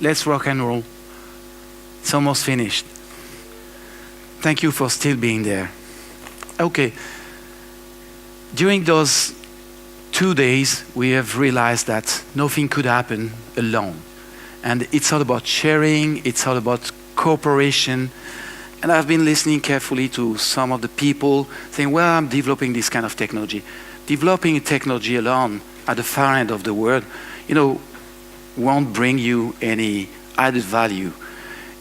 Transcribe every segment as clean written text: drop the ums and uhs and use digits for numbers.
let's rock and roll. It's almost finished. Thank you for still being there. Okay. During those 2 days, we have realized that nothing could happen alone. And it's all about sharing, it's all about cooperation. And I've been listening carefully to some of the people saying, well, I'm developing this kind of technology. Developing a technology alone at the far end of the world, won't bring you any added value.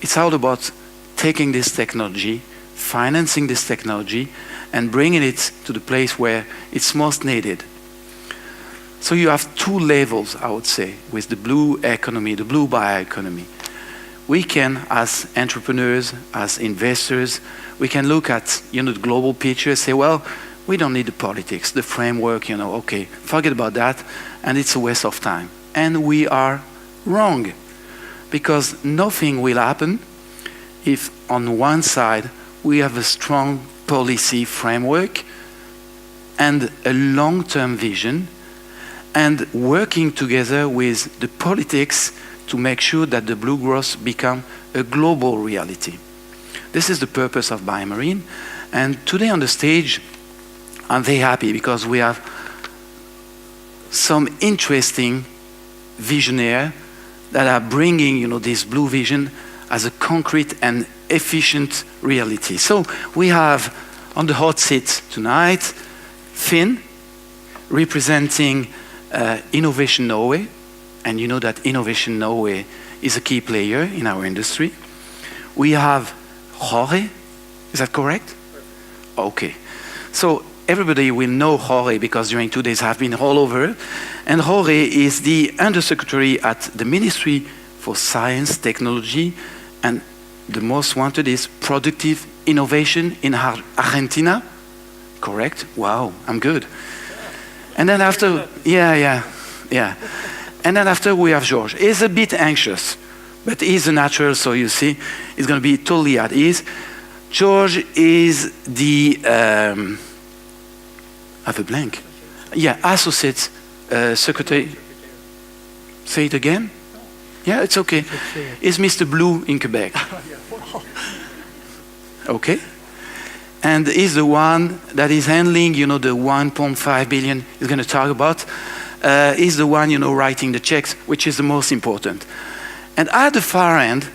It's all about taking this technology, financing this technology, and bringing it to the place where it's most needed. So you have 2 levels, I would say, with the blue economy, the blue bioeconomy. We can, as entrepreneurs, as investors, we can look at the global picture and say, well, we don't need the politics, the framework, okay, forget about that, and it's a waste of time. And we are wrong, because nothing will happen if on one side we have a strong policy framework and a long-term vision, and working together with the politics to make sure that the blue growth become a global reality. This is the purpose of BioMarine. And today on the stage, I'm very happy because we have some interesting visionaries that are bringing, this blue vision as a concrete and efficient reality. So we have on the hot seat tonight, Finn, representing Innovation Norway. And you know that Innovation Norway is a key player in our industry. We have Jorge, is that correct? Okay. So everybody will know Jorge because during 2 days I've been all over. And Jorge is the Undersecretary at the Ministry for Science, Technology, and the most wanted is Productive Innovation in Argentina. Correct? Wow, I'm good. And then after, yeah. And then after we have George. He's a bit anxious, but he's a natural, so you see, he's going to be totally at ease. George is the, I have a blank. Yeah, Associate Secretary. Say it again? Yeah, it's okay. Is Mr. Blue in Quebec. Okay. And he's the one that is handling, the 1.5 billion he's going to talk about. He's the one, writing the checks, which is the most important. And at the far end,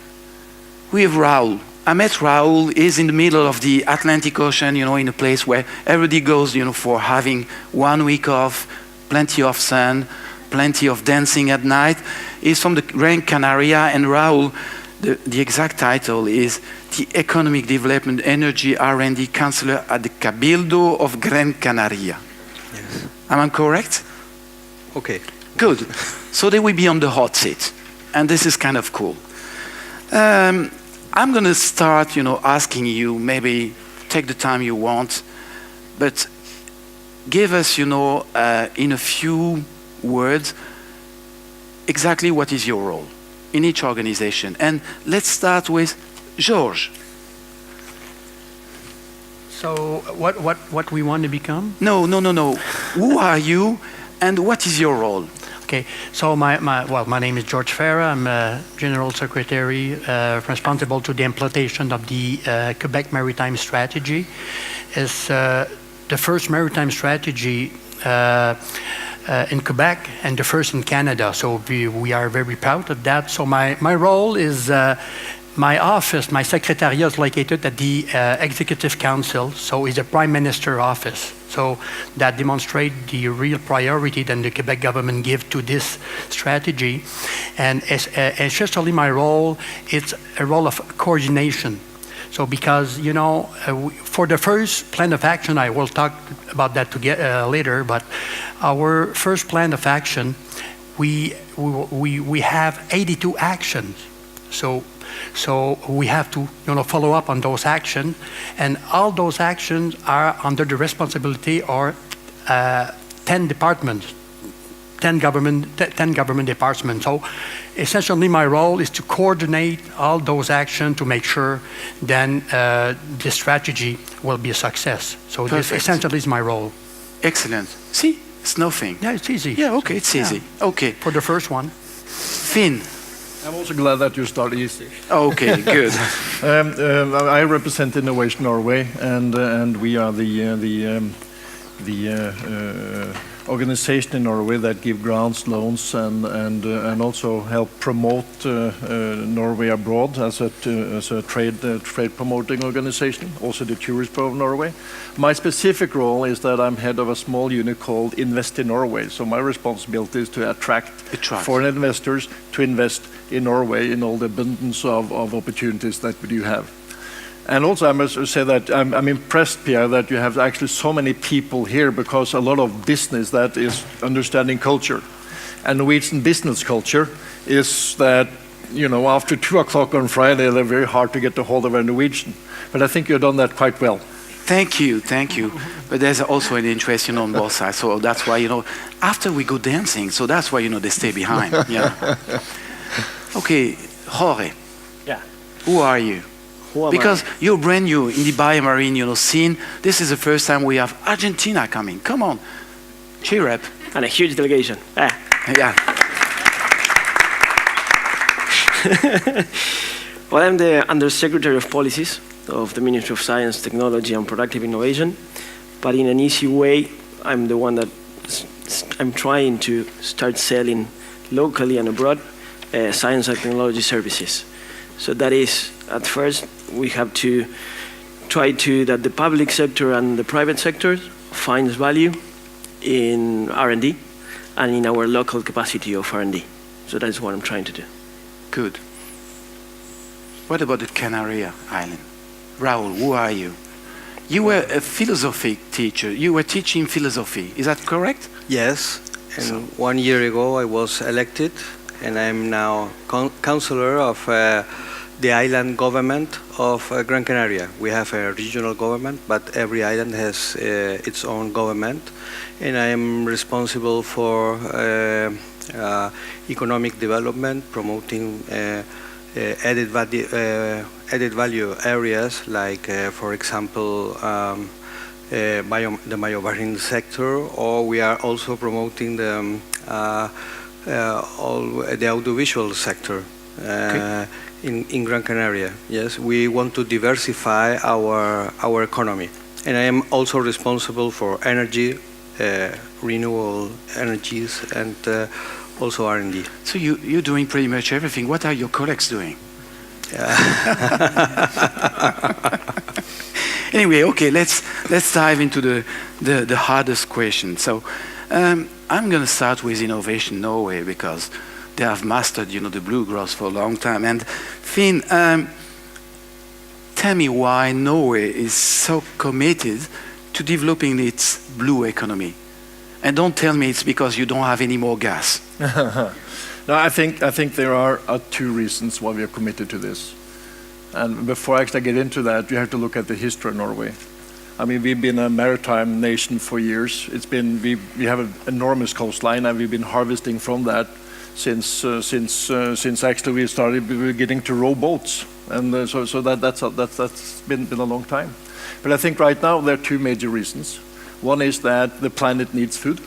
we have Raul. I met Raul. He's in the middle of the Atlantic Ocean, in a place where everybody goes, for having 1 week off, plenty of sun, plenty of dancing at night. He's from the Gran Canaria, and Raul, the exact title is the Economic Development Energy R&D Counselor at the Cabildo of Gran Canaria. Yes. Am I correct? Okay. Good. So they will be on the hot seat, and this is kind of cool. I'm going to start, asking you, maybe take the time you want, but give us, in a few words, exactly what is your role in each organization. And let's start with Georges. So what we want to become? No. Who are you and what is your role? Okay, so my name is George Farah. I'm General Secretary responsible to the implementation of the Quebec Maritime Strategy. It's the first maritime strategy in Quebec and the first in Canada. So we are very proud of that. So my role is, my office, my secretariat is located at the Executive Council. So it's the Prime Minister office. So that demonstrates the real priority that the Quebec government give to this strategy. And especially my role, it's a role of coordination. So because, for the first plan of action, I will talk about that later, but our first plan of action, we have 82 actions. So we have to follow up on those actions, and all those actions are under the responsibility of 10 departments, 10 government departments. So essentially my role is to coordinate all those actions to make sure then the strategy will be a success. So Perfect. This essentially is my role. Excellent. See, it's nothing. Yeah, it's easy. Yeah, okay, it's easy. Okay. For the first one. Finn, I'm also glad that you start easy. Okay, good. I represent Innovation Norway, and we are the organization in Norway that give grants, loans, and also help promote Norway abroad as a trade promoting organization. Also the Tourist Bureau of Norway. My specific role is that I'm head of a small unit called Invest in Norway. So my responsibility is to attract foreign investors to invest in Norway in all the abundance of opportunities that we do have. And also I must say that I'm impressed, Pierre, that you have actually so many people here, because a lot of business that is understanding culture. And Norwegian business culture is that, you know, after 2 o'clock on Friday, they're very hard to get a hold of a Norwegian. But I think you've done that quite well. Thank you, thank you. But there's also an interest, on both sides. So that's why, after we go dancing, so that's why, they stay behind. Yeah. Okay, Jorge. Yeah. Who are you? Because you're brand new in the BioMarine, scene. This is the first time we have Argentina coming. Come on, cheer up. And a huge delegation. Yeah. Well, I'm the Undersecretary of Policies of the Ministry of Science, Technology, and Productive Innovation. But in an easy way, I'm the one that I'm trying to start selling locally and abroad science and technology services. So that is, at first, we have to try to that the public sector and the private sector finds value in R&D and in our local capacity of R&D. So that's what I'm trying to do. Good. What about the Canary Island? Raul, who are you? You were a philosophy teacher. You were teaching philosophy. Is that correct? Yes. And 1 year ago I was elected, and I'm now counselor of the island government of Gran Canaria. We have a regional government, but every island has its own government, and I am responsible for economic development, promoting added value areas like, for example, the BioMarine sector, or we are also promoting the audiovisual sector. Okay. In Gran Canaria. Yes, we want to diversify our economy, and I am also responsible for energy, renewable energies, and also R&D. So you're doing pretty much everything. What are your colleagues doing? Anyway, okay, let's dive into the hardest question. So I'm going to start with Innovation Norway, because they have mastered, the bluegrass for a long time. And Finn, tell me why Norway is so committed to developing its blue economy. And don't tell me it's because you don't have any more gas. No, I think there are 2 reasons why we are committed to this. And before I actually get into that, you have to look at the history of Norway. I mean, we've been a maritime nation for years. We have an enormous coastline, and we've been harvesting from that since actually we were getting to row boats, and so that's been a long time. But I think right now there are 2 major reasons. One is that the planet needs food.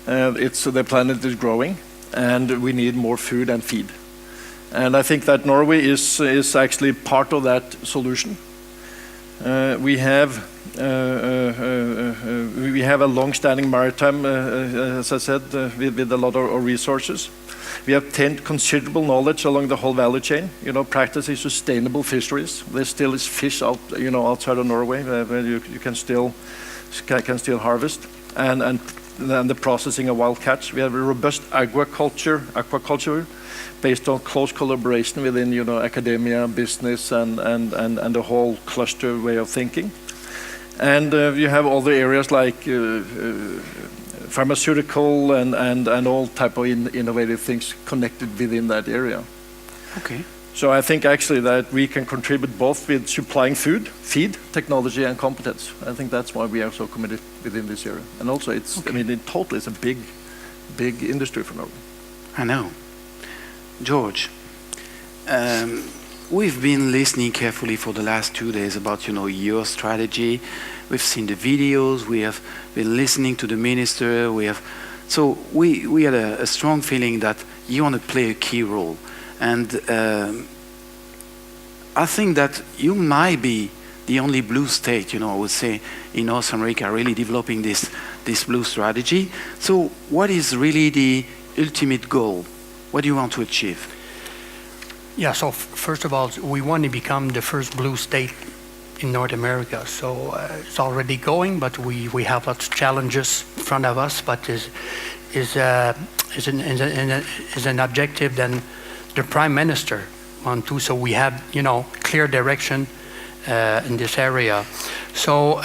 The planet is growing, and we need more food and feed. And I think that Norway is actually part of that solution. We have a long-standing maritime, as I said, with a lot of resources. We have obtained considerable knowledge along the whole value chain. Practicing sustainable fisheries. There still is fish out, outside of Norway where you can still harvest, and the processing of wild catch. We have a robust aquaculture based on close collaboration within academia, business, and the whole cluster way of thinking. And you have other areas like pharmaceutical and all type of innovative things connected within that area. Okay. So I think actually that we can contribute both with supplying food, feed, technology, and competence. I think that's why we are so committed within this area. And also, it's okay. I mean, in total, it's a big industry for Norway. I know. George, we've been listening carefully for the last 2 days about, your strategy. We've seen the videos. We have been listening to the minister. So we had a strong feeling that you want to play a key role. And I think that you might be the only blue state, I would say, in North America really developing this blue strategy. So what is really the ultimate goal? What do you want to achieve? Yeah, so first of all, we want to become the first blue state in North America. So it's already going, but we have lots of challenges in front of us, but is an objective then the Prime Minister want to. So we have, clear direction in this area. So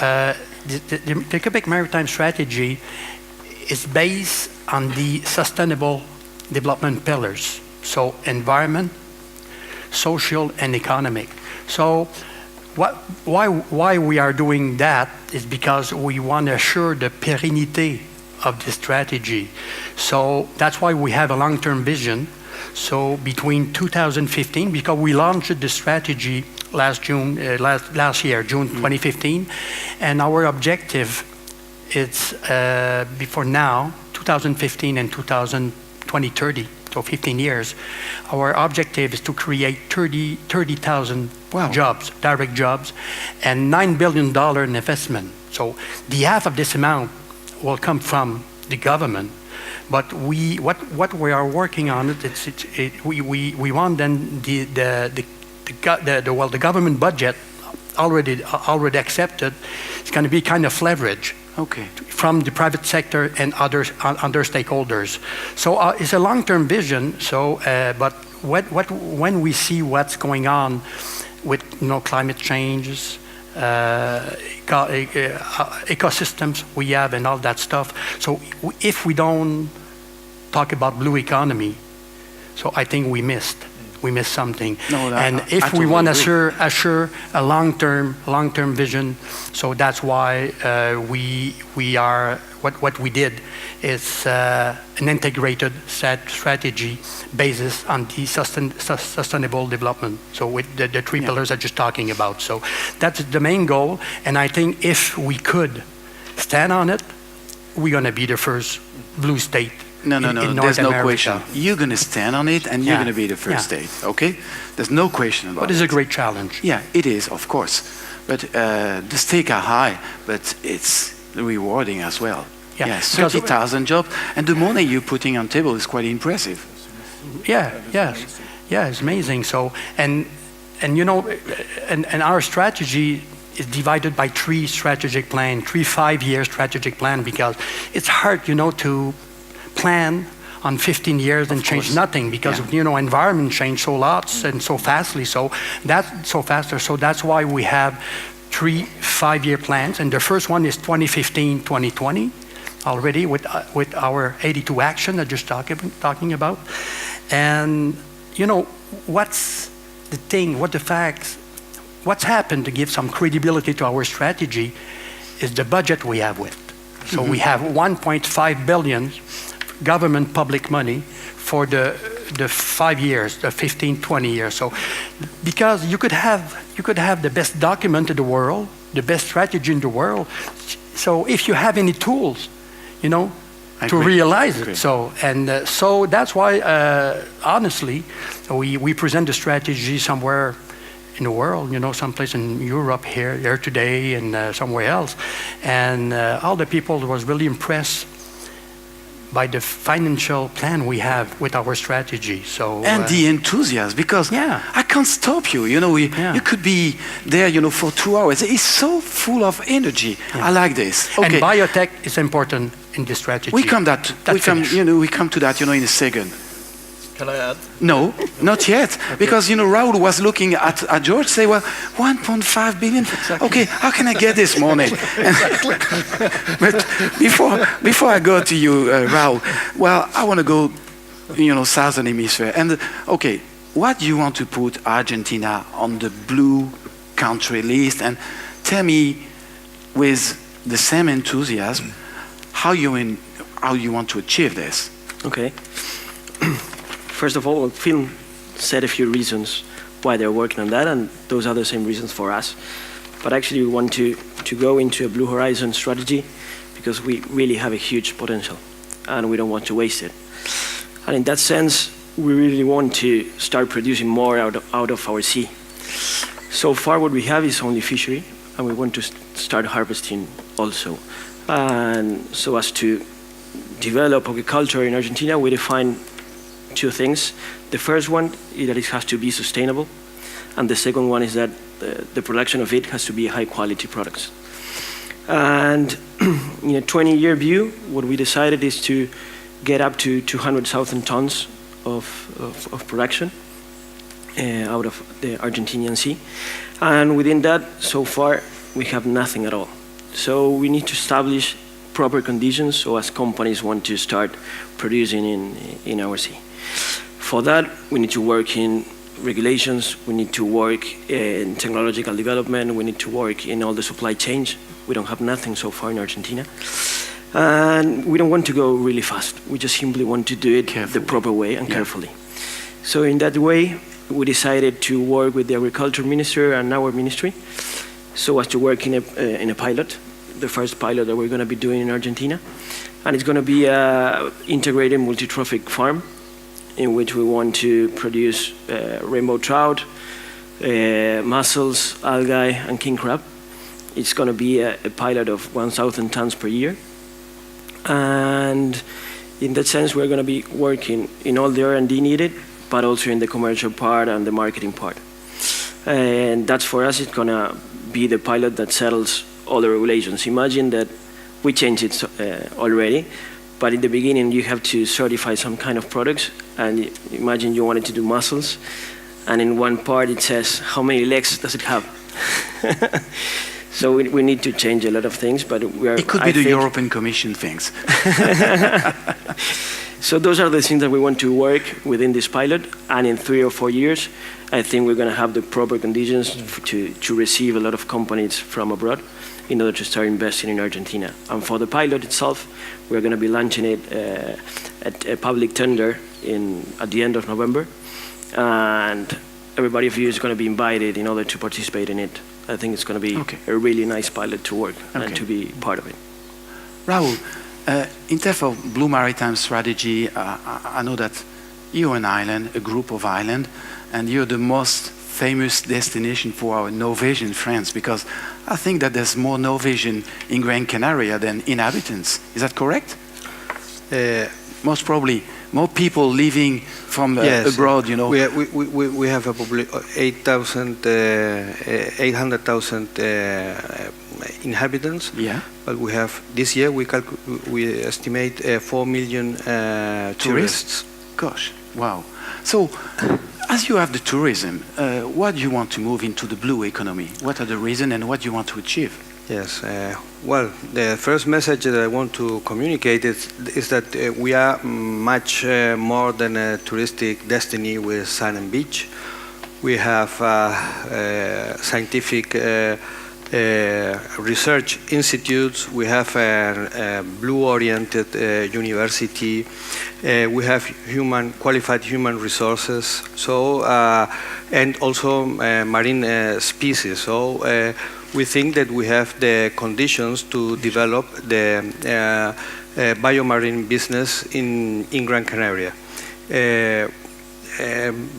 the Quebec Maritime Strategy is based on the sustainable development pillars. So environment, social, and economic. So why we are doing that is because we want to assure the pérennité of the strategy. So that's why we have a long-term vision. So between 2015, because we launched the strategy last year, June 2015, and our objective is before now, 2015 and 2030, so 15 years, our objective is to create 30,000 jobs, direct jobs, and $9 billion in investment. So the half of this amount will come from the government. But what we are working on we want then the government budget already accepted. It's going to be kind of leverage. Okay. From the private sector and other stakeholders. So it's a long-term vision. So, but when we see what's going on with climate changes, ecosystems we have, and all that stuff. So if we don't talk about blue economy, so I think we missed something. No, and if we want to assure a long-term vision, so that's why we are what we did is an integrated strategy basis on the sustainable development. So with the three pillars I'm just talking about. So that's the main goal. And I think if we could stand on it, we're going to be the first blue state. No, in North there's no America. question. You're going to stand on it, and you're going to be the first state, okay? There's no question about it. But it's a great challenge. Yeah, it is, of course. But the stakes are high, but it's rewarding as well. Yeah, 30,000 jobs, and the money you're putting on table is quite impressive. Yeah, it's amazing. So, and our strategy is divided by three strategic plans, 5-year strategic plan, because it's hard, to plan on 15 years and change nothing because environment change so lots and so fastly. So that's so faster. So that's why we have 3 5-year plans, and the first one is 2015-2020 already with our 82 action that just talking about. And what's the thing? What the facts? What's happened to give some credibility to our strategy is the budget we have with. So we have 1.5 billion government public money for the 5 years, the 15-20 years. So because you could have the best document in the world, the best strategy in the world. So if you have any tools, to realize it. So so that's why honestly we present the strategy somewhere in the world, someplace in Europe, here today, and somewhere else, and all the people was really impressed by the financial plan we have with our strategy. So and the enthusiasm, because I can't stop you. You could be there, for 2 hours. It's so full of energy. I like this. Okay. And biotech is important in this strategy. We come to that, in a second. Can I add? No, not yet. Because, Raul was looking at George, say, well, 1.5 billion. Exactly. Okay, how can I get this money? But before I go to you, Raul, well, I want to go, Southern Hemisphere. And, okay, what do you want to put Argentina on the blue country list? And tell me, with the same enthusiasm, how you want to achieve this? Okay. First of all, Phil said a few reasons why they're working on that, and those are the same reasons for us. But actually, we want to go into a Blue Horizon strategy because we really have a huge potential, and we don't want to waste it. And in that sense, we really want to start producing more out of our sea. So far what we have is only fishery, and we want to start harvesting also. And so as to develop agriculture in Argentina, we define two things. The first one is that it has to be sustainable, and the second one is that the production of it has to be high quality products. And in a 20-year view, what we decided is to get up to 200,000 tons of production out of the Argentinian Sea. And within that, so far, we have nothing at all. So we need to establish proper conditions so as companies want to start producing in our sea. For that, we need to work in regulations, we need to work in technological development, we need to work in all the supply chains. We don't have nothing so far in Argentina. And we don't want to go really fast. We just simply want to do it the proper way and carefully. So in that way, we decided to work with the agriculture minister and our ministry so as to work in a pilot, the first pilot that we're going to be doing in Argentina. And it's going to be an integrated multi-trophic farm in which we want to produce rainbow trout, mussels, algae, and king crab. It's going to be a pilot of 1,000 tons per year. And in that sense, we're going to be working in all the R&D needed, but also in the commercial part and the marketing part. And that's for us, it's going to be the pilot that settles all the regulations. Imagine that we changed it already, but in the beginning, you have to certify some kind of products. And imagine you wanted to do mussels, and in one part it says, how many legs does it have? So we need to change a lot of things, but we are. It could be the European Commission things. So those are the things that we want to work within this pilot, and in 3 or 4 years, I think we're going to have the proper conditions to receive a lot of companies from abroad in order to start investing in Argentina. And for the pilot itself, we're going to be launching it at a public tender at the end of November, and everybody of you is going to be invited in order to participate in it. I think it's going to be a really nice pilot to work and to be part of it. Raul, in terms of Blue Maritime Strategy, I know that you're an island, a group of islands, and you're the most famous destination for our Norwegian friends, because I think that there's more Norwegian in Gran Canaria than inhabitants. Is that correct? Most probably. More people living from abroad, you know. We have a 800,000 inhabitants. Yeah. But we have this year we estimate 4 million tourists. Gosh, wow. So, as you have the tourism, what do you want to move into the blue economy? What are the reasons and what do you want to achieve? Yes, well, the first message that I want to communicate is that we are much more than a touristic destiny with sand and beach. We have scientific research institutes, we have a blue-oriented university, we have qualified human resources, so and also marine species. So we think that we have the conditions to develop the BioMarine business in Gran Canaria.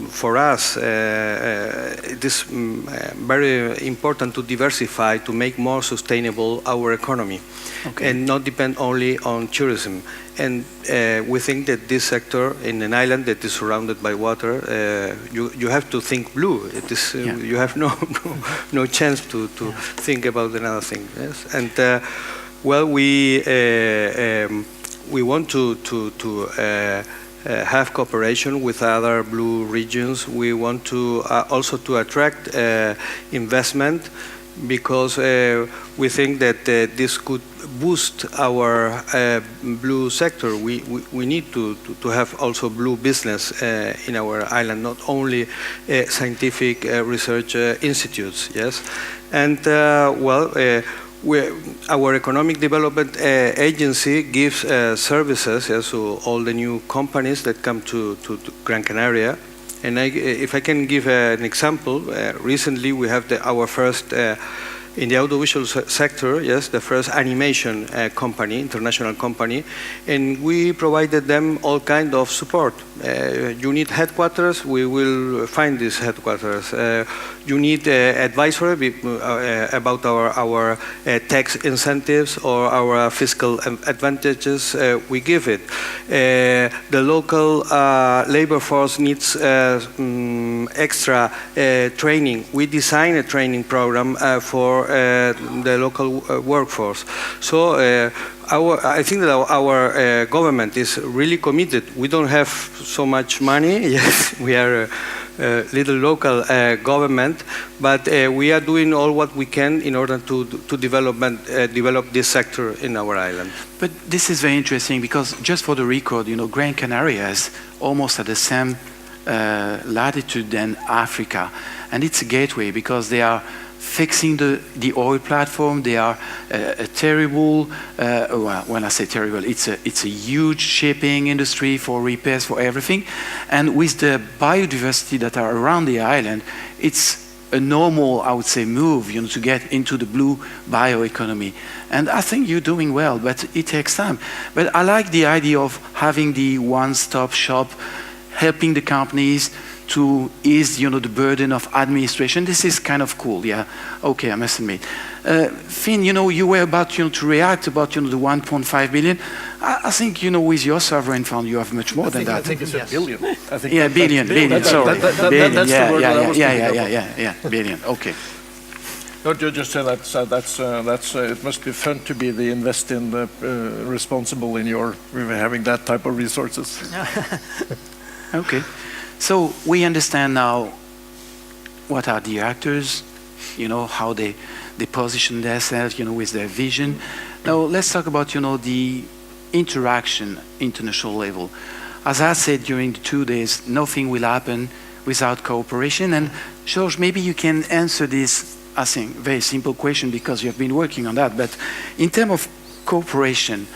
For us, it is very important to diversify, to make more sustainable our economy, and not depend only on tourism. And we think that this sector, in an island that is surrounded by water, you have to think blue. It is you have no chance to think about another thing. Yes, and well, we want to have cooperation with other blue regions. We want to also to attract investment, because we think that this could boost our blue sector. We need to have also blue business in our island, not only scientific research institutes. Yes, and well. Our economic development agency gives services to all the new companies that come to Gran Canaria. And if I can give an example, recently we have our first in the audiovisual sector, yes, the first animation company, international company, and we provided them all kind of support. You need headquarters, we will find these headquarters. You need advisory about our tax incentives or our fiscal advantages, we give it. The local labor force needs extra training. We design a training program for the local workforce. So I think that our government is really committed. We don't have so much money. Yes, we are a little local government, but we are doing all what we can in order to develop this sector in our island. But this is very interesting because just for the record, Gran Canaria is almost at the same latitude than Africa, and it's a gateway because they are fixing the oil platform. They are a terrible, well, when I say terrible, it's a huge shipping industry for repairs, for everything. And with the biodiversity that are around the island, it's a normal, I would say, move, to get into the blue bioeconomy. And I think you're doing well, but it takes time. But I like the idea of having the one-stop shop, helping the companies to ease, the burden of administration. This is kind of cool, yeah. Okay, I must admit. Finn, you were about, to react about, the 1.5 billion. I think, with your sovereign fund, you have much more than that. I think it's a billion. I think yeah, billion, sorry. Billion, that's the word I was thinking about. Yeah, billion, okay. No, just say that's it must be fun to be the responsible in your having that type of resources. Okay. So we understand now what are the actors, how they position themselves, with their vision. Now let's talk about, the interaction international level. As I said during the 2 days, nothing will happen without cooperation. And George, maybe you can answer this, I think, very simple question because you have been working on that. But in terms of cooperation,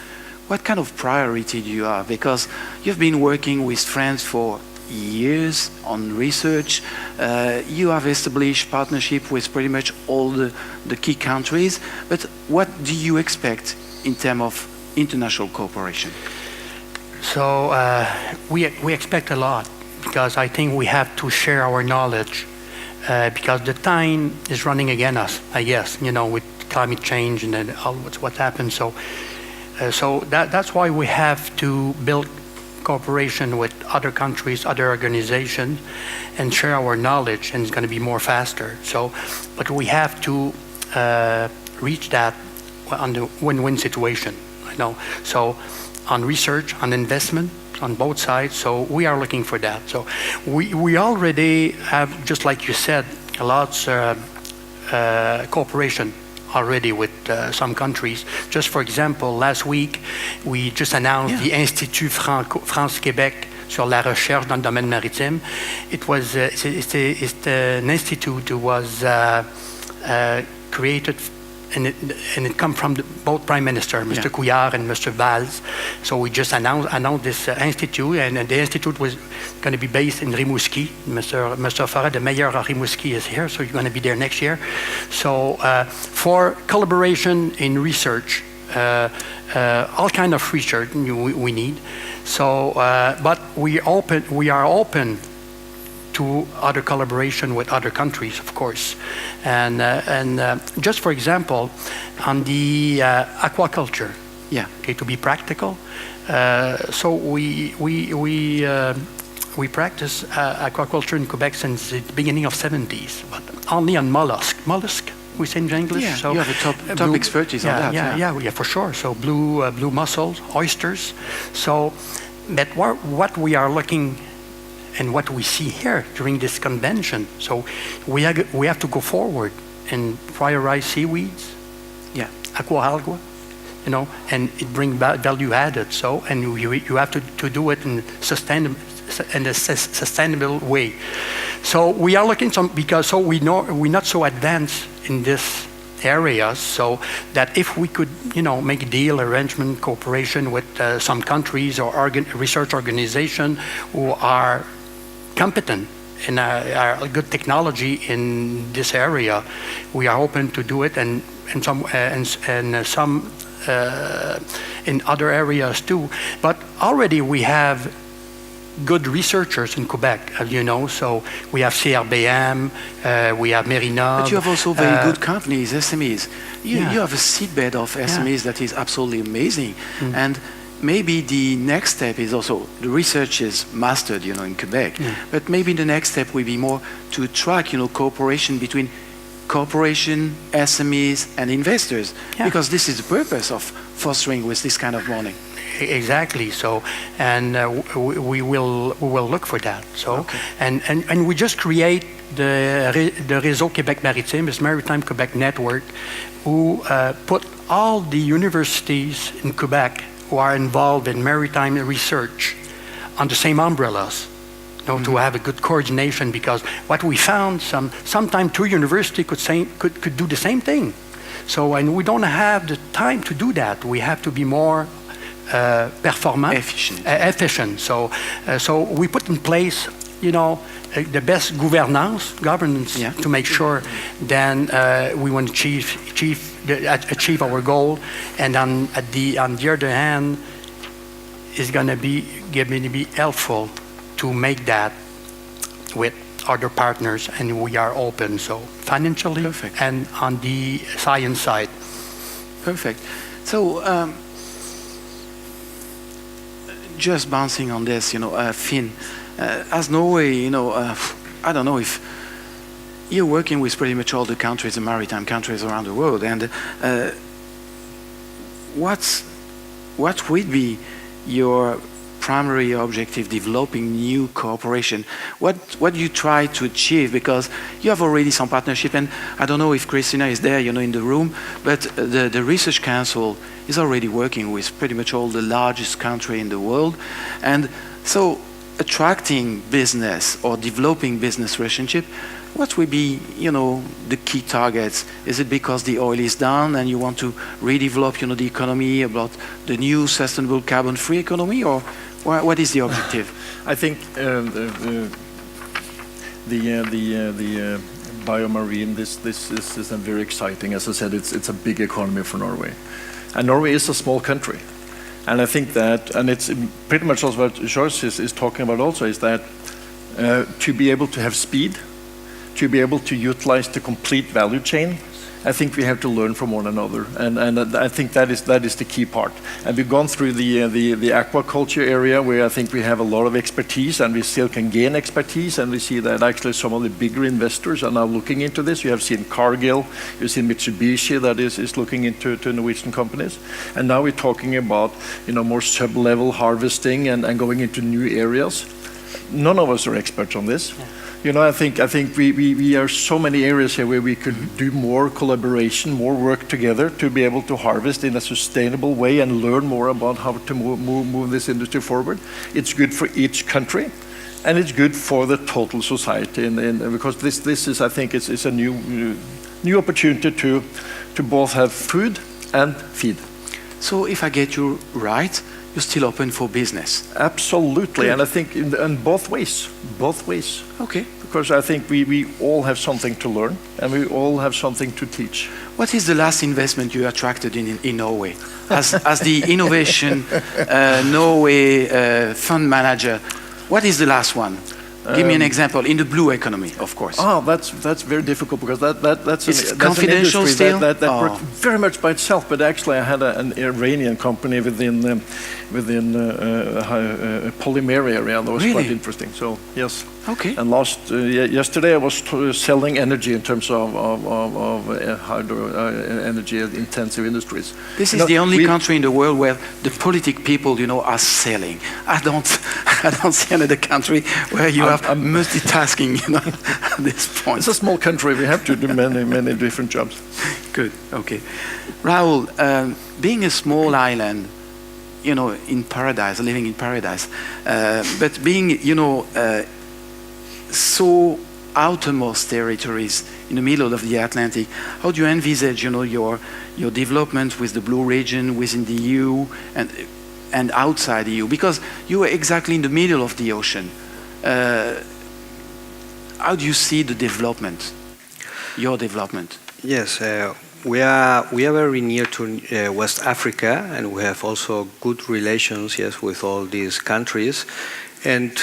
what kind of priority do you have? Because you've been working with France for years on research. You have established partnership with pretty much all the key countries. But what do you expect in terms of international cooperation? So we expect a lot because I think we have to share our knowledge because the time is running against us, I guess, with climate change and then all what's happened. So that's why we have to build cooperation with other countries, other organizations, and share our knowledge, and it's going to be more faster. But we have to reach that on the win-win situation, So on research, on investment, on both sides, so we are looking for that. So we already have, just like you said, a lot cooperation already with some countries. Just for example, last week, we just announced the Institut France-Québec sur la recherche dans le domaine maritime. It was it's an institute that was created and it come from both Prime Minister, Mr. Couillard and Mr. Valls. So we just announced this institute, and the institute was going to be based in Rimouski. Mr. Farah, the mayor of Rimouski, is here, so you're going to be there next year. So for collaboration in research, all kind of research we need. So, but we are open to other collaboration with other countries, of course, and just for example, on the aquaculture, to be practical. So we practice aquaculture in Quebec since the beginning of '70s, but only on mollusk. We say in English. Yeah, so you have a top expertise on that. Yeah, for sure. So blue mussels, oysters. So, but what we are looking and what we see here during this convention, so we have to go forward and prioritize seaweeds, aqualga, and it brings value added. So, and you have to do it in a sustainable way. So we are looking because we know we're not so advanced in this area, so that if we could, make a deal, arrangement, cooperation with some countries or research organization who are competent our good technology in this area, we are open to do it, and some in other areas too. But already we have good researchers in Quebec, as you know. So we have CRBM, we have Merina. But you have also very good companies, SMEs. You have a seedbed of SMEs that is absolutely amazing. And maybe the next step is also the research is mastered, in Quebec. But maybe the next step will be more to track, cooperation between corporation, SMEs, and investors, because this is the purpose of fostering with this kind of money. Exactly. So, and we will look for that. So, and we just create the Réseau Québec Maritime, this Maritime Quebec Network, who put all the universities in Quebec who are involved in maritime research on the same umbrellas. To have a good coordination, because what we found, sometimes two universities could do the same thing. So, and we don't have the time to do that. We have to be more performant, efficient. So we put in place, the best governance to make sure then we want to achieve our goal, and on the other hand, is going to be helpful to make that with other partners, and we are open, so financially and on the science side. Perfect. So just bouncing on this, Finn, as Norway, I don't know if you're working with pretty much all the countries, the maritime countries around the world, and what would be your primary objective developing new cooperation? What do you try to achieve? Because you have already some partnership, and I don't know if Christina is there, in the room, but the Research Council is already working with pretty much all the largest country in the world. And so attracting business or developing business relationship, what will be, the key targets? Is it because the oil is down and you want to redevelop, the economy about the new sustainable carbon-free economy, or what is the objective? I think the BioMarine, this is very exciting. As I said, it's a big economy for Norway, and Norway is a small country, and I think that, and it's pretty much also what George is talking about also, is that to be able to have speed, to be able to utilize the complete value chain, I think we have to learn from one another, and I think that is the key part. And we've gone through the aquaculture area, where I think we have a lot of expertise, and we still can gain expertise, and we see that actually some of the bigger investors are now looking into this. You have seen Cargill, you've seen Mitsubishi that is looking into Norwegian companies, and now we're talking about more sub-level harvesting and going into new areas. None of us are experts on this. I think we are so many areas here where we could do more collaboration, more work together to be able to harvest in a sustainable way and learn more about how to move this industry forward. It's good for each country, and it's good for the total society. Because this is, I think, it's a new opportunity to both have food and feed. So if I get you right, you're still open for business? Absolutely. Good. And I think in both ways. Okay. Because I think we all have something to learn, and we all have something to teach. What is the last investment you attracted in Norway? As the Innovation Norway fund manager, what is the last one? Give me an example in the blue economy, of course. Oh, that's very difficult, because that's confidential an industry still? that works very much by itself. But actually, I had an Iranian company within a polymer area that was quite interesting. So yes. Okay. And yesterday I was selling energy in terms of hydro energy intensive industries. This is the only country in the world where the politic people, are selling. I don't see another country where you have multitasking, at this point. It's a small country. We have to do many different jobs. Good. Okay. Raoul, being a small island, in paradise, living in paradise, but being, so outermost territories in the middle of the Atlantic, how do you envisage, your development with the blue region within the EU and outside the EU? Because you are exactly in the middle of the ocean. how do you see the development, your development? Yes, we are very near to West Africa, and we have also good relations, yes, with all these countries. And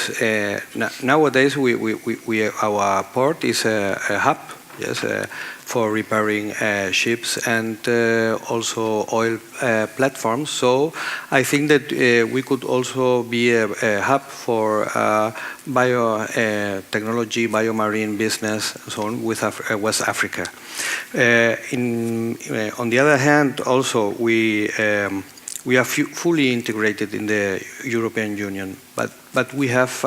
nowadays, our port is a hub, yes, for repairing ships and also oil platforms. So I think that we could also be a hub for biotechnology, BioMarine business, and so on with West Africa. On the other hand, also we are fully integrated in the European Union, but we have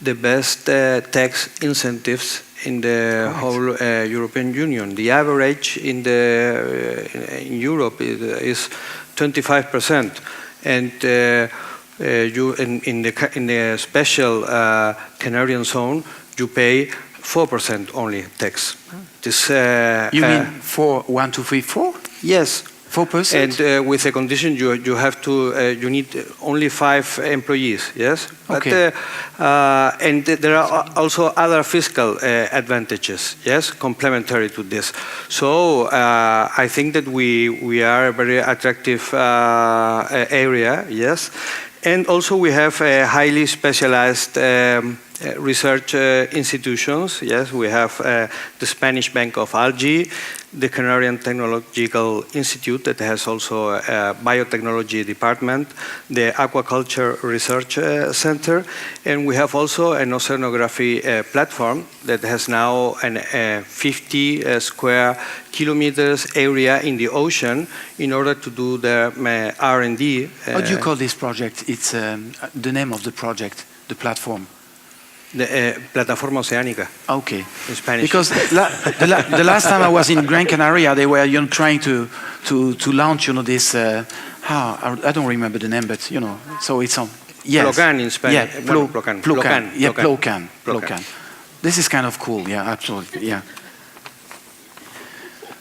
the best tax incentives in the whole European Union. The average in Europe is 25%, and in the special Canarian zone, you pay 4% only tax. This, you mean 4, 1, 2, 3, 4? Yes. 4%? And with a condition, you have to you need only 5 employees. Yes. Okay. But, and there are also other fiscal advantages. Yes, complementary to this. So I think that we are a very attractive area. Yes, and also we have a highly specialized research institutions. Yes, we have the Spanish Bank of Algae, the Canarian Technological Institute that has also a biotechnology department, the Aquaculture Research Center, and we have also an oceanography platform that has now a 50 square kilometers area in the ocean in order to do the R&D. How do you call this project? It's the name of the project, the platform. Plataforma Oceánica. Okay. In Spanish. Because the last time I was in Gran Canaria, they were trying to launch this. I don't remember the name, but so it's on. Yes. Plocan in Spanish. Yeah, Plocan. Yeah, Plocan. This is kind of cool. Yeah, absolutely. Yeah.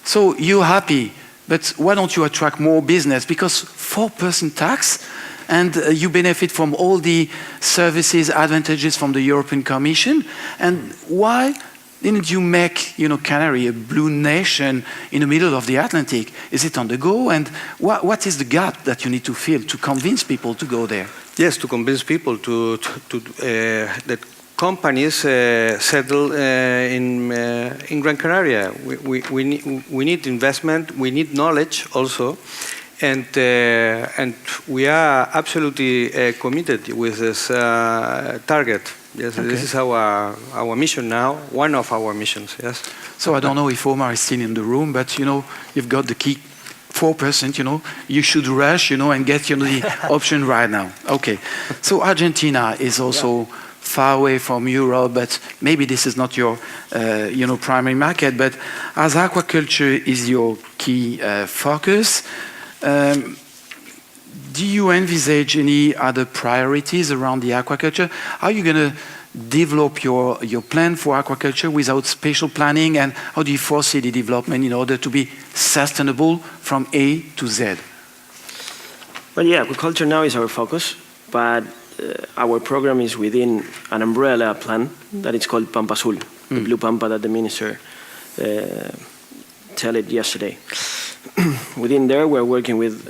So you're happy, but why don't you attract more business? Because 4% tax. And you benefit from all the services, advantages from the European Commission. And why didn't you make, Canary a blue nation in the middle of the Atlantic? Is it on the go? And what is the gap that you need to fill to convince people to go there? Yes, to convince people that companies settle in Gran Canaria. We need investment. We need knowledge also. And we are absolutely committed with this target. Yes, okay. This is our mission now, one of our missions. Yes. So I don't know if Omar is still in the room, but you've got the key 4%. You should rush, and get the option right now. Okay. So Argentina is also far away from Europe, but maybe this is not your primary market. But as aquaculture is your key focus. Do you envisage any other priorities around the aquaculture? How are you going to develop your plan for aquaculture without spatial planning, and how do you foresee the development in order to be sustainable from A to Z? Well, yeah, aquaculture now is our focus, but our program is within an umbrella plan that is called Pampa Azul, the blue pampa that the minister told it yesterday. Within there, we're working with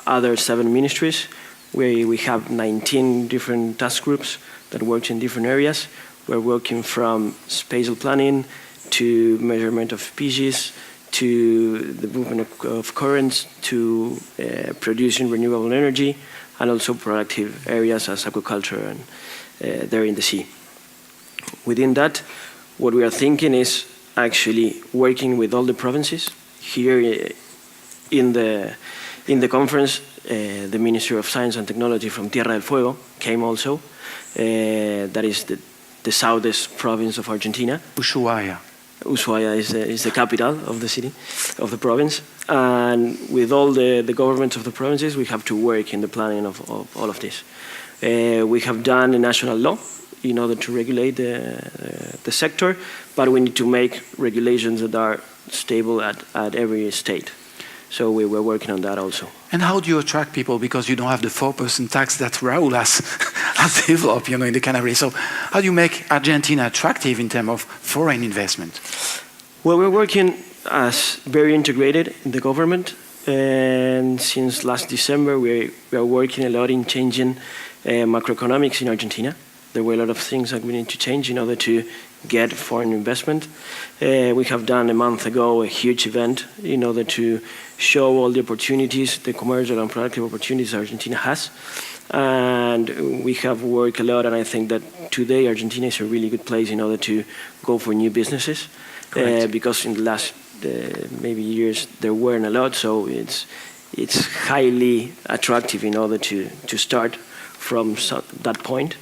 other 7 ministries. We have 19 different task groups that work in different areas. We're working from spatial planning to measurement of species to the movement of currents to producing renewable energy and also productive areas as aquaculture and there in the sea. Within that, what we are thinking is actually working with all the provinces. Here in the conference, the Ministry of Science and Technology from Tierra del Fuego came also. That is the southest province of Argentina. Ushuaia. Ushuaia is the capital of the city, of the province. And with all the governments of the provinces, we have to work in the planning of all of this. We have done a national law in order to regulate the sector, but we need to make regulations that are stable at every state. So we were working on that also. And how do you attract people? Because you don't have the 4% tax that Raul has. has developed, in the Canaries. So how do you make Argentina attractive in terms of foreign investment? Well, we're working as very integrated in the government, and since last December, we are working a lot in changing macroeconomics in Argentina. There were a lot of things that we need to change in order to get foreign investment. We have done a month ago a huge event in order to show all the opportunities, the commercial and productive opportunities Argentina has. And we have worked a lot, and I think that today Argentina is a really good place in order to go for new businesses. Because in the last maybe years there weren't a lot, so it's highly attractive in order to start from that point.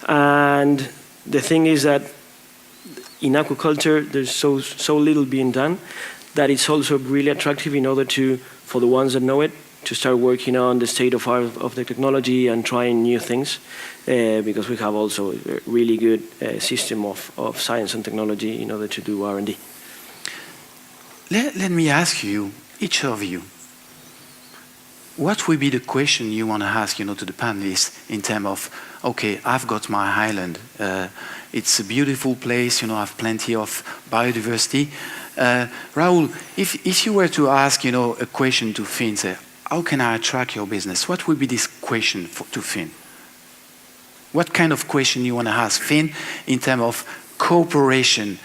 And the thing is that in aquaculture there's so little being done that it's also really attractive in order for the ones that know it to start working on the state of art of the technology and trying new things, because we have also a really good system of science and technology in order to do R&D. Let me ask you, each of you, what will be the question you want to ask, to the panelists in terms of, okay, I've got my island. It's a beautiful place, I have plenty of biodiversity. Raul, if you were to ask, a question to Finn, say, how can I attract your business? What would be this question to Finn? What kind of question you want to ask Finn in terms of cooperation,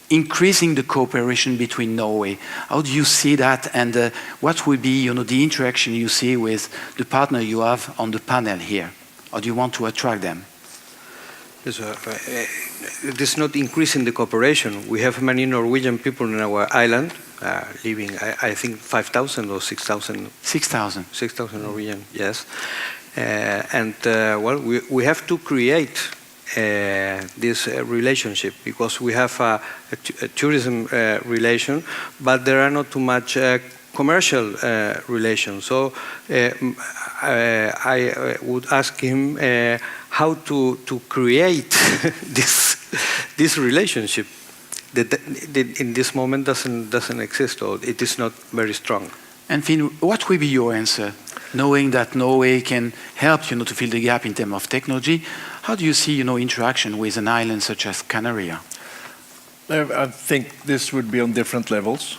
increasing the cooperation between Norway? How do you see that, and what will be, the interaction you see with the partner you have on the panel here? Or do you want to attract them? Yes, it is not increasing the cooperation. We have many Norwegian people in our island living, I think 5,000 or 6,000. 6,000. 6,000 Norwegian, yes. Well, we have to create this relationship, because we have a tourism relation, but there are not too much commercial relations. So I would ask him how to create this relationship that in this moment doesn't exist, or it is not very strong. And Finn, what will be your answer? Knowing that Norway can help, to fill the gap in terms of technology, how do you see, interaction with an island such as Canaria? I think this would be on different levels.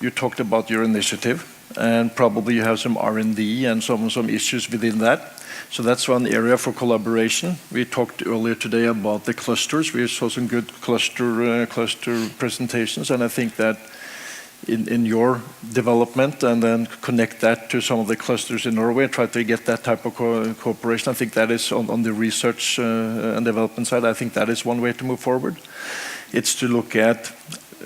You talked about your initiative, and probably you have some R&D and some issues within that. So that's one area for collaboration. We talked earlier today about the clusters. We saw some good cluster presentations, and I think that in your development, and then connect that to some of the clusters in Norway, try to get that type of cooperation. I think that is on the research and development side. I think that is one way to move forward. It's to look at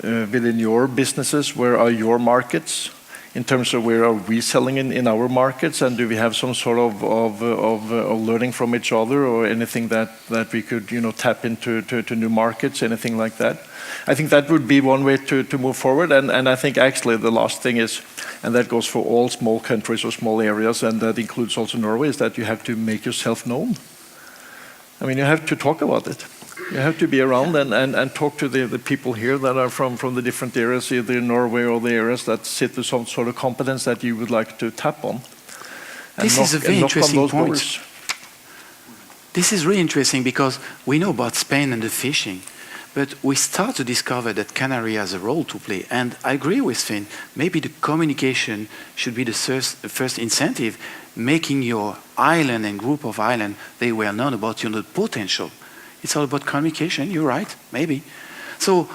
within your businesses, where are your markets in terms of where are we selling in our markets, and do we have some sort of learning from each other, or anything that we could tap into new markets, anything like that. I think that would be one way to move forward, and I think actually the last thing is, and that goes for all small countries or small areas, and that includes also Norway, is that you have to make yourself known. I mean, you have to talk about it. You have to be around and talk to the people here that are from the different areas, either in Norway or the areas that sit with some sort of competence that you would like to tap on. This is a very interesting point. This is really interesting, because we know about Spain and the fishing, but we start to discover that Canary has a role to play. And I agree with Finn, maybe the communication should be the first incentive, making your island and group of islands, they were known about the potential. It's all about communication, you're right, maybe. So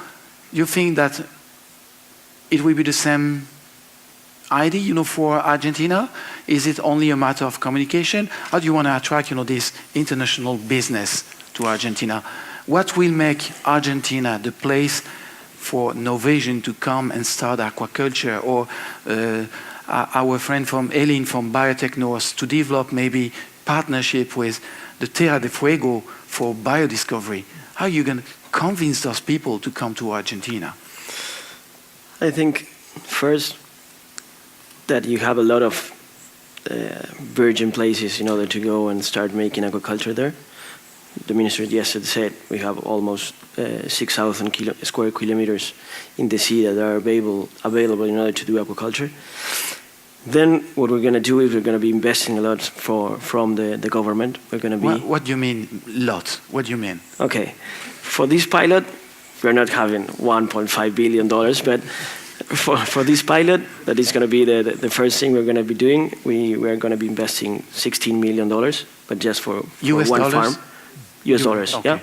you think that it will be the same idea, for Argentina? Is it only a matter of communication? How do you want to attract, this international business to Argentina? What will make Argentina the place for Norwegian to come and start aquaculture, or our friend from Elin from Biotechnos to develop maybe partnership with the Terra de Fuego for biodiscovery? How are you going to convince those people to come to Argentina? I think first that you have a lot of virgin places in order to go and start making aquaculture there. The minister yesterday said we have almost 6,000 square kilometers in the sea that are available in order to do aquaculture. Then what we're going to do is we're going to be investing a lot from the government. We're going to be... What do you mean, lot? What do you mean? Okay. For this pilot, we're not having $1.5 billion, but for this pilot, that is going to be the first thing we're going to be doing. We're going to be investing $16 million, but just for US one dollars? farm. US dollars, okay. yeah.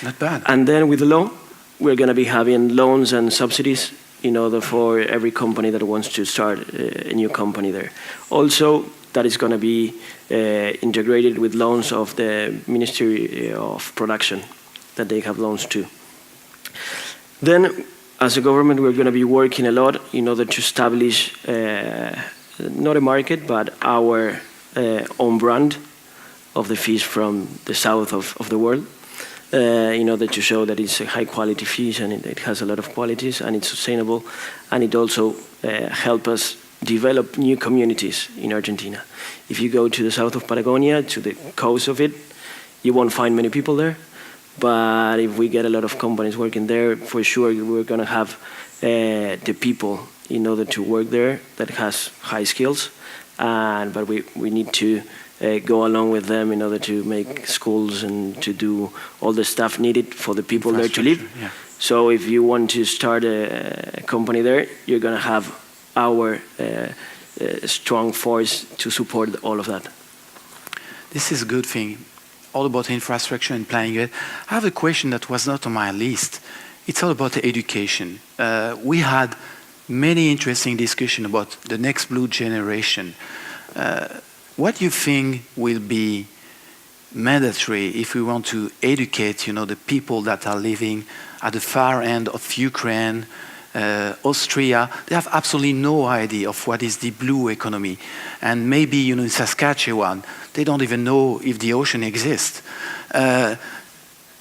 Not bad. And then with the loan, we're going to be having loans and subsidies in order for every company that wants to start a new company there. Also, that is going to be integrated with loans of the Ministry of Production that they have loans to. Then, as a government, we're going to be working a lot in order to establish not a market, but our own brand of the fish from the south of the world, in order to show that it's a high-quality fish and it has a lot of qualities and it's sustainable, and it also helps us develop new communities in Argentina. If you go to the south of Patagonia, to the coast of it, you won't find many people there. But if we get a lot of companies working there, for sure we're going to have the people in order to work there that has high skills. But we need to go along with them in order to make schools and to do all the stuff needed for the people there to live. Yeah. So if you want to start a company there, you're going to have our strong force to support all of that. This is a good thing, all about infrastructure and planning it. I have a question that was not on my list. It's all about education. We had many interesting discussions about the next blue generation. What do you think will be mandatory if we want to educate, the people that are living at the far end of Ukraine, Austria? They have absolutely no idea of what is the blue economy. And maybe, in Saskatchewan, they don't even know if the ocean exists.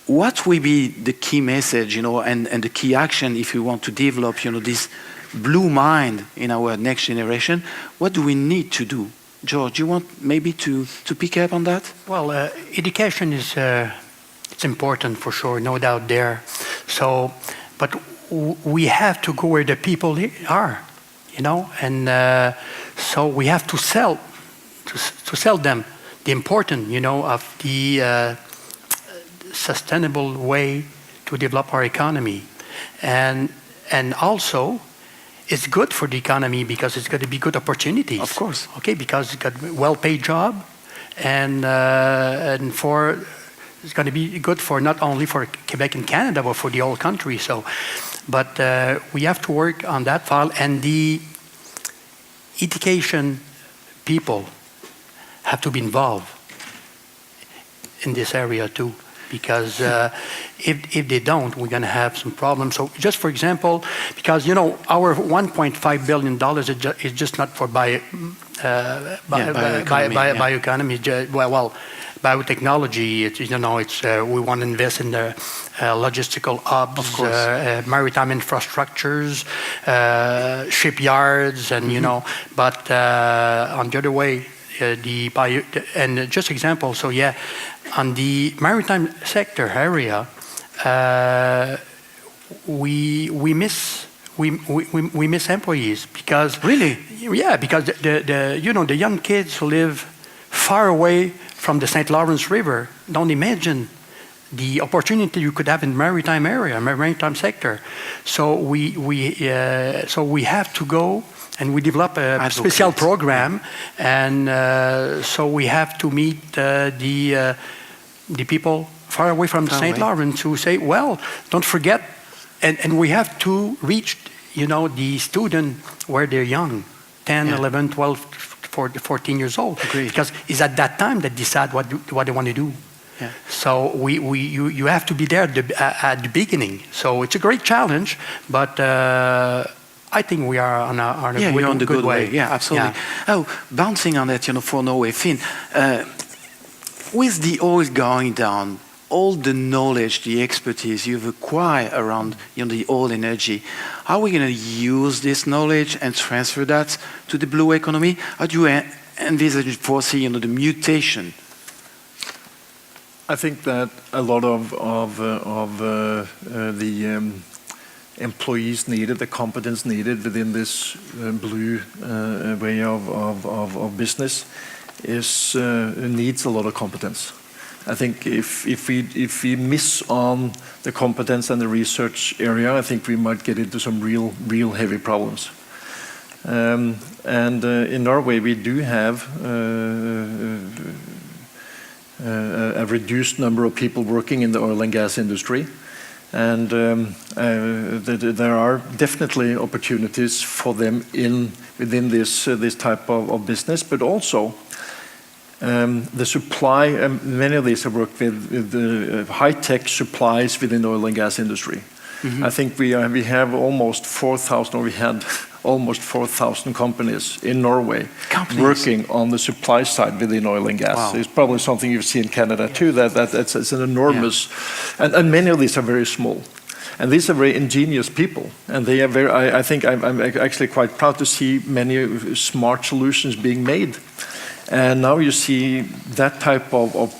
What will be the key message, and the key action if we want to develop, this blue mind in our next generation? What do we need to do? George, you want maybe to pick up on that? Well, education is it's important for sure, no doubt there. So, but we have to go where the people are, and so we have to sell them the importance, of the sustainable way to develop our economy, and also. It's good for the economy because it's going to be good opportunities. Of course. Okay, because it's got a well-paid job, and it's going to be good for not only for Quebec and Canada, but for the whole country. So, but we have to work on that file, and the education people have to be involved in this area too. Because if they don't, we're going to have some problems. So just for example, because our $1.5 billion is just not for bioeconomy. Biotechnology. It's we want to invest in the logistical hubs, maritime infrastructures, shipyards, and But on the other way, and just example. So yeah. On the maritime sector area, we miss employees because really, because the young kids who live far away from the St. Lawrence River don't imagine the opportunity you could have in maritime area, maritime sector. So we have to go. And we develop a special program, and so we have to meet the people far away from St. Lawrence who say, well, don't forget, and we have to reach, the student where they're young, 10, 11, 12, 14 years old. Agreed. Because it's at that time that decide what they want to do. Yeah. So you have to be there at the beginning. So it's a great challenge, but I think we are on a good way. Yeah, absolutely. Yeah. Oh, bouncing on that, for Norway, Finn, with the oil going down, all the knowledge, the expertise you've acquired around the oil energy, how are we going to use this knowledge and transfer that to the blue economy? How do you envisage, foresee, the mutation? I think that a lot of the employees needed, the competence needed within this blue way of business needs a lot of competence. I think if we miss on the competence and the research area, I think we might get into some real heavy problems. In Norway, we do have a reduced number of people working in the oil and gas industry. And there are definitely opportunities for them within this type of business, but also the supply. Many of these have worked with the high-tech supplies within the oil and gas industry. Mm-hmm. I think we have almost 4,000, or we had almost 4,000 companies in Norway working on the supply side within oil and gas. Wow. It's probably something you've seen in Canada too. It's an enormous, and many of these are very small. And these are very ingenious people, and they are very. I think I'm actually quite proud to see many smart solutions being made. And now you see that type of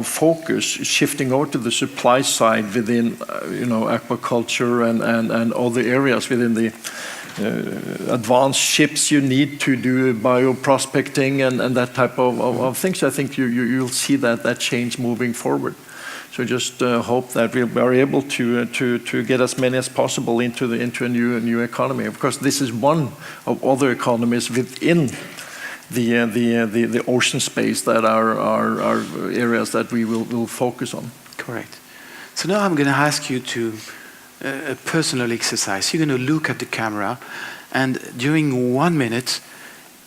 focus shifting over to the supply side within, aquaculture and other areas within the advanced ships you need to do bioprospecting and that type of things. I think you'll see that change moving forward. So just hope that we are able to get as many as possible into a new economy. Of course, this is one of other economies within the ocean space that are areas that we will focus on. Correct. So now I'm going to ask you to a personal exercise. You're going to look at the camera, and during 1 minute,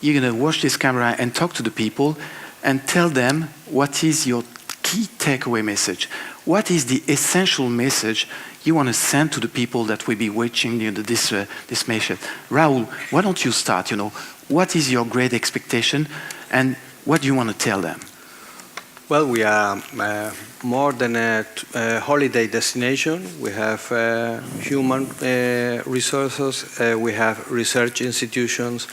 you're going to watch this camera and talk to the people and tell them what is your key takeaway message. What is the essential message you want to send to the people that will be watching this message? Raoul, why don't you start? What is your great expectation, and what do you want to tell them? Well, we are more than a holiday destination. We have human resources, we have research institutions,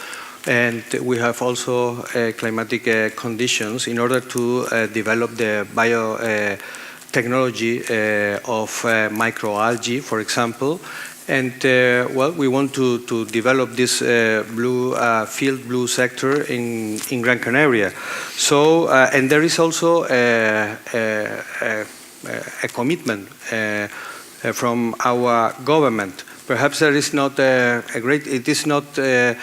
and we have also climatic conditions in order to develop the biotechnology of microalgae, for example. And we want to develop this field blue sector in Gran Canaria. So, and there is also a commitment from our government. Perhaps there is not it is not the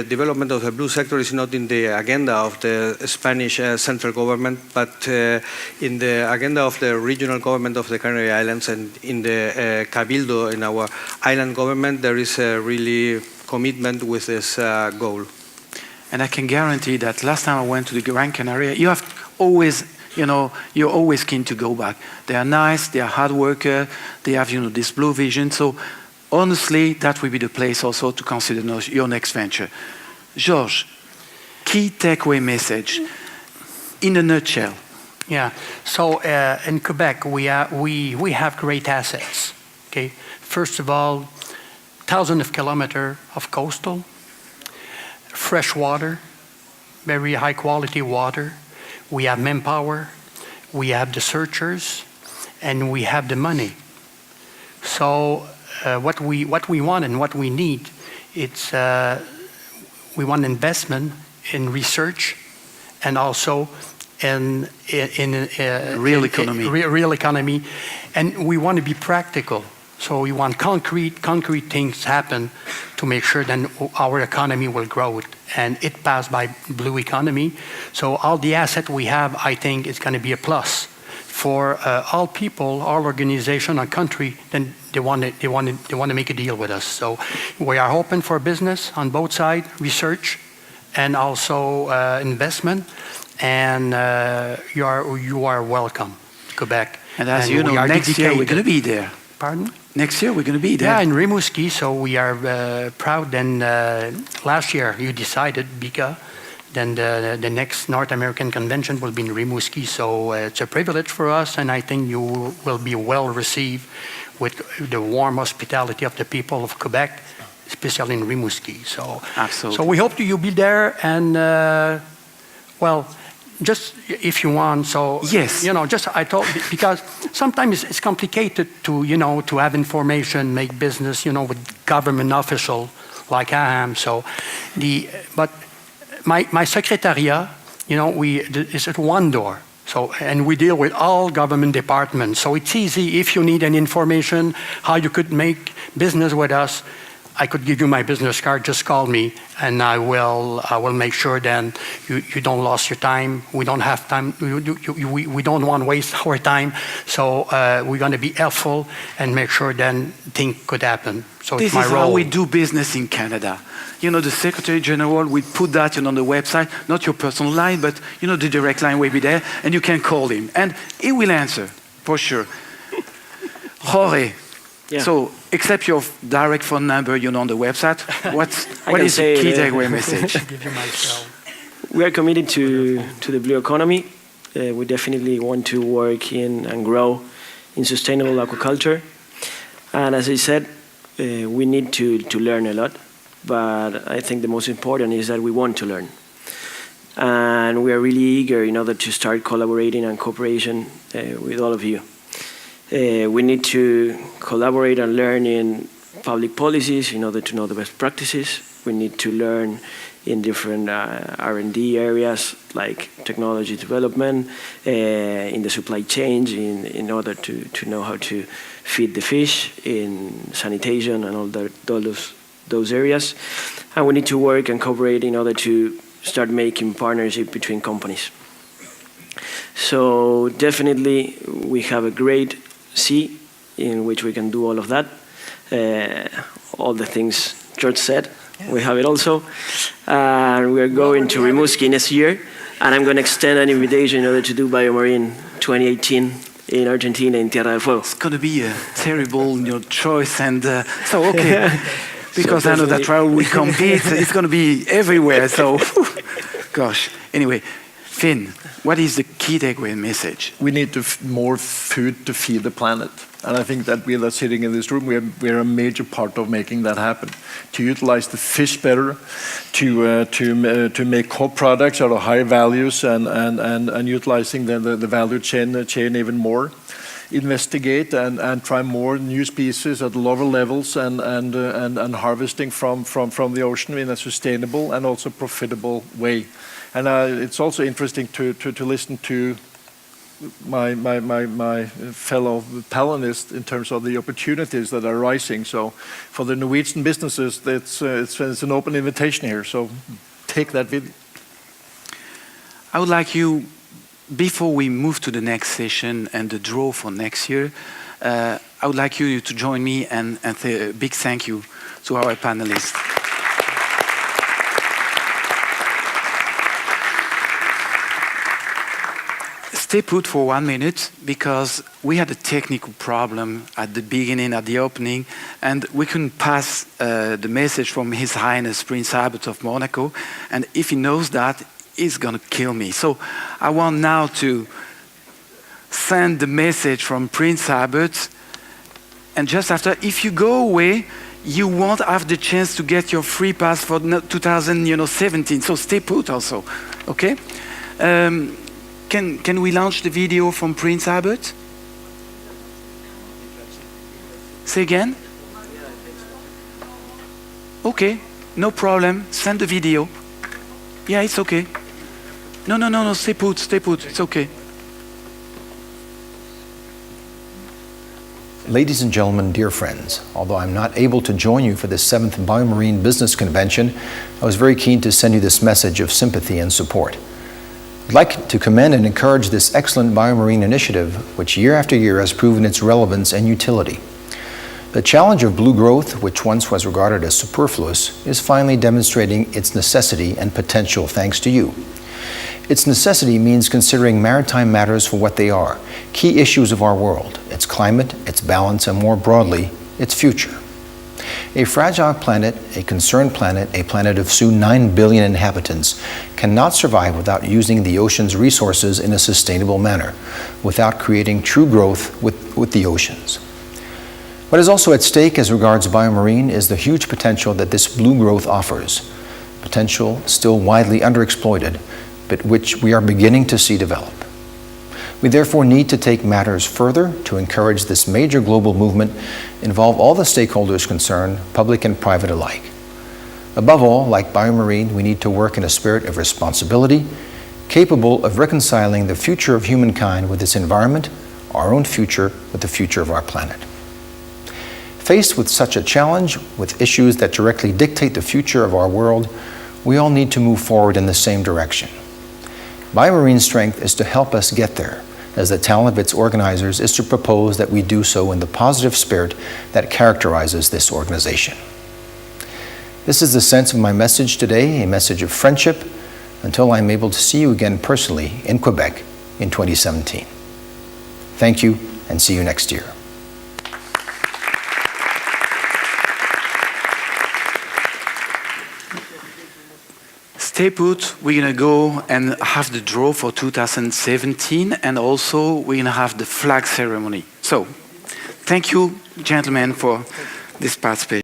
development of the blue sector is not in the agenda of the Spanish central government, but in the agenda of the regional government of the Canary Islands, and in the Cabildo, in our island government, there is a really commitment with this goal. And I can guarantee that last time I went to the Gran Canaria, you have always, you're always keen to go back. They are nice, they are hard worker, they have, this blue vision. So honestly, that will be the place also to consider your next venture. Georges, key takeaway message in a nutshell. Yeah. So in Quebec, we have great assets. Okay. First of all, thousands of kilometers of coastal, fresh water, very high quality water. We have manpower, we have the searchers, and we have the money. So what we want and what we need, it's we want investment in research, and also in real economy. Real economy, and we want to be practical. So we want concrete things happen to make sure that our economy will grow, and it passed by blue economy. So all the assets we have, I think, is going to be a plus for all people, all organization, our country. Then they want to make a deal with us. So we are open for business on both sides, research, and also investment. And you are welcome, Quebec. And as you know, next year we're going to be there. Pardon? Next year we're going to be there. Yeah, in Rimouski. So we are proud. And last year you decided, Bika, then the next North American convention will be in Rimouski. So it's a privilege for us, and I think you will be well received with the warm hospitality of the people of Quebec, especially in Rimouski. So absolutely. So we hope you'll be there, and just if you want, so Yes. just I thought because sometimes it's complicated to to have information, make business, with government official like I am. So but my secretariat, is at one door. So, and we deal with all government departments. So it's easy if you need any information, how you could make business with us. I could give you my business card, just call me, and I will make sure then you don't lose your time. We don't have time, we don't want to waste our time. So we're going to be helpful and make sure then things could happen. So This it's my is role. how we do business in Canada. The Secretary General will put that on the website, not your personal line, but the direct line will be there, and you can call him, and he will answer, for sure. Jorge, Yeah. so except your direct phone number, on the website, what can is the say key it, takeaway message? Give you my cell. We are committed to the blue economy. We definitely want to work in and grow in sustainable aquaculture. And as I said, we need to learn a lot. But I think the most important is that we want to learn. And we are really eager in order to start collaborating and cooperation with all of you. We need to collaborate and learn in public policies in order to know the best practices. We need to learn in different R&D areas like technology development, in the supply chain, in order to know how to feed the fish, in sanitation and all those areas. And we need to work and cooperate in order to start making partnership between companies. So definitely we have a great sea in which we can do all of that. All the things George said, we have it also. And we are going to Rimouski next year. And I'm going to extend an invitation in order to do BioMarine 2018 in Argentina, in Tierra del Fuego. It's going to be a terrible choice, and so okay. Because So I know that definitely- while we compete, it's going to be everywhere. So, gosh. Anyway, Finn, what is the key takeaway message? We need more food to feed the planet. And I think that we that are sitting in this room, we're a major part of making that happen. To utilize the fish better, to make co-products out of high values and utilizing the value chain even more. Investigate and try more new species at lower levels and harvesting from the ocean in a sustainable and also profitable way. And it's also interesting to listen to my fellow panelists in terms of the opportunities that are rising. So for the Norwegian businesses, it's an open invitation here. So take that with you. I would like you, before we move to the next session and the draw for next year, I would like you to join me and say a big thank you to our panelists. Stay put for 1 minute, because we had a technical problem at the beginning, at the opening, and we couldn't pass the message from His Highness Prince Albert of Monaco. And if he knows that, he's going to kill me. So I want now to send the message from Prince Albert. And just after, if you go away, you won't have the chance to get your free pass for 2017. So stay put also, okay? Can we launch the video from Prince Albert? Say again? Okay, no problem. Send the video. Yeah, it's okay. No, stay put, it's okay. Ladies and gentlemen, dear friends, although I'm not able to join you for the 7th BioMarine Business Convention, I was very keen to send you this message of sympathy and support. I'd like to commend and encourage this excellent BioMarine initiative, which year after year has proven its relevance and utility. The challenge of blue growth, which once was regarded as superfluous, is finally demonstrating its necessity and potential thanks to you. Its necessity means considering maritime matters for what they are, key issues of our world, its climate, its balance, and more broadly, its future. A fragile planet, a concerned planet, a planet of soon 9 billion inhabitants, cannot survive without using the ocean's resources in a sustainable manner, without creating true growth with the oceans. What is also at stake as regards BioMarine is the huge potential that this blue growth offers, potential still widely underexploited, but which we are beginning to see develop. We therefore need to take matters further to encourage this major global movement, involve all the stakeholders concerned, public and private alike. Above all, like BioMarine, we need to work in a spirit of responsibility, capable of reconciling the future of humankind with its environment, our own future with the future of our planet. Faced with such a challenge, with issues that directly dictate the future of our world, we all need to move forward in the same direction. BioMarine's strength is to help us get there, as the talent of its organizers is to propose that we do so in the positive spirit that characterizes this organization. This is the sense of my message today, a message of friendship, until I'm able to see you again personally in Quebec in 2017. Thank you, and see you next year. Stay put, we're going to go and have the draw for 2017, and also we're going to have the flag ceremony. So, thank you, gentlemen, for this participation.